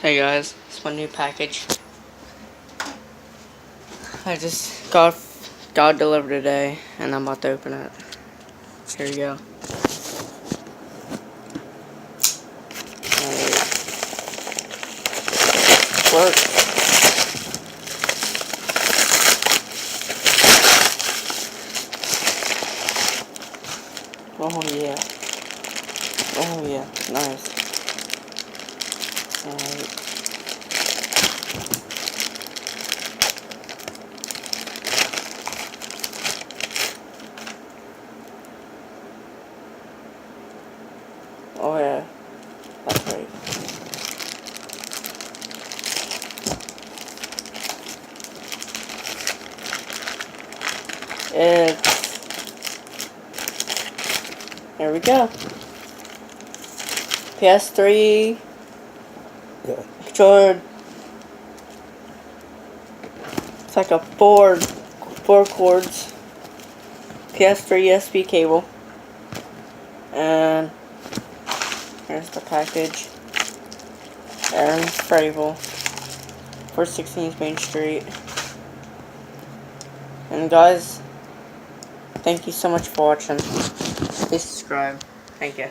Hey guys, it's my new package. I just got delivered today, and I'm about to open it. Here you go. Work. Oh yeah. Oh yeah. Nice. Alright. Oh yeah. That's right. Here we go. ps3 controller. It's like a four cords. ps3 USB cable. And here's the package. Aaron Fravel, 416 Main Street. And guys, thank you so much for watching. Please subscribe. Thank you.